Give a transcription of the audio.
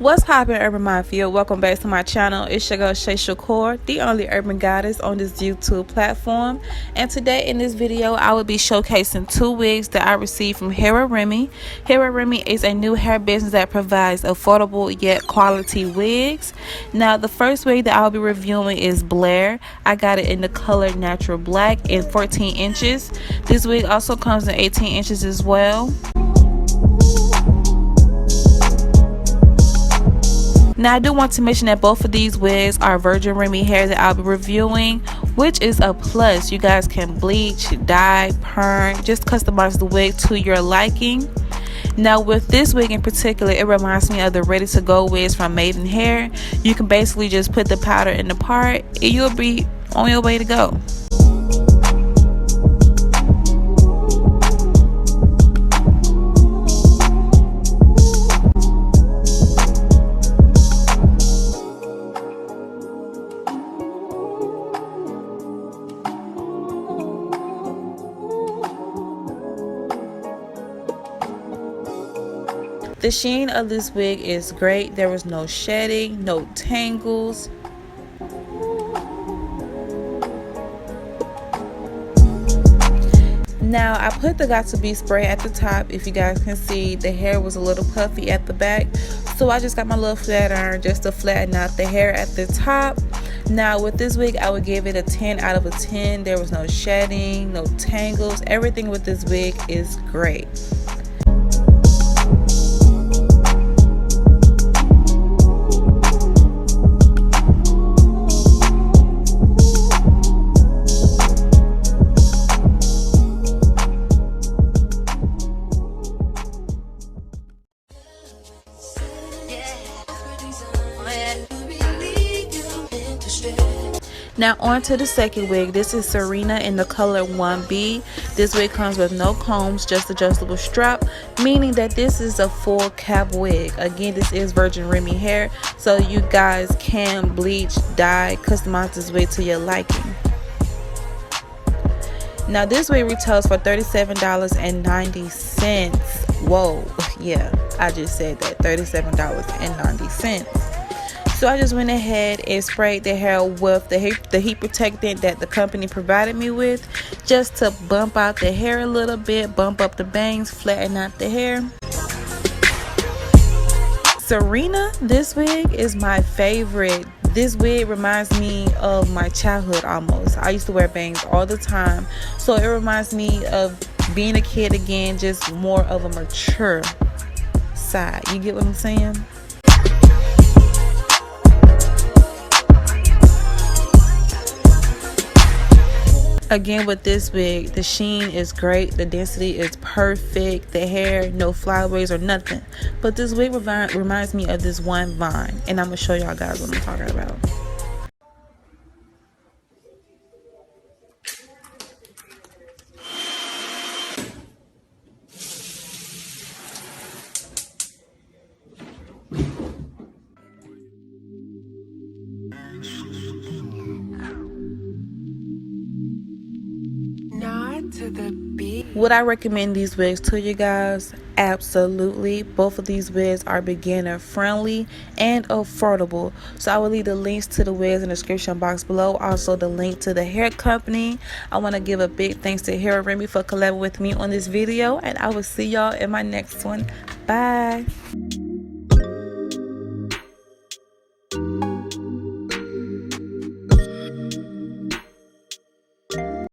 What's poppin', Urban Mafia? Welcome back to my channel. It's your girl Shay Shakur, the only urban goddess on this YouTube platform. And today in this video, I will be showcasing two wigs that I received from Hera Remy. Hera Remy is a new hair business that provides affordable yet quality wigs. Now, the first wig that I'll be reviewing is Blair. I got it in the color Natural Black in 14 inches. This wig also comes in 18 inches as well. Now, I do want to mention that both of these wigs are Virgin Remy hair that I'll be reviewing, which is a plus. You guys can bleach, dye, perm, just customize the wig to your liking. Now, with this wig in particular, it reminds me of the ready to go wigs from Maiden Hair. You can basically just put the powder in the part and you'll be on your way to go. The sheen of this wig is great. There was no shedding, no tangles. Now, I put the Got To Be spray at the top. If you guys can see, the hair was a little puffy at the back. So I just got my little flat iron just to flatten out the hair at the top. Now, with this wig, I would give it a 10 out of a 10. There was no shedding, no tangles. Everything with this wig is great. Now on to the second wig. This is Serena in the color 1B. This wig comes with no combs, just adjustable strap, meaning that this is a full cap wig. Again, this is Virgin Remy hair, so you guys can bleach, dye, customize this wig to your liking. Now this wig retails for $37.90. Whoa, yeah, I just said that, $37.90. So I just went ahead and sprayed the hair with the heat protectant that the company provided me with, just to bump out the hair a little bit, bump up the bangs, flatten out the hair. Serena, this wig is my favorite. This wig reminds me of my childhood almost. I used to wear bangs all the time, so it reminds me of being a kid again, just more of a mature side. You get what I'm saying? Again, with this wig, the sheen is great, the density is perfect, the hair, no flyaways or nothing. But this wig reminds me of this one Vine, and I'm gonna show y'all guys what I'm talking about. Would I recommend these wigs to you guys? Absolutely. Both of these wigs are beginner friendly and affordable. So I will leave the links to the wigs in the description box below. Also the link to the hair company. I want to give a big thanks to Hera Remy for collabing with me on this video, and I will see y'all in my next one. Bye.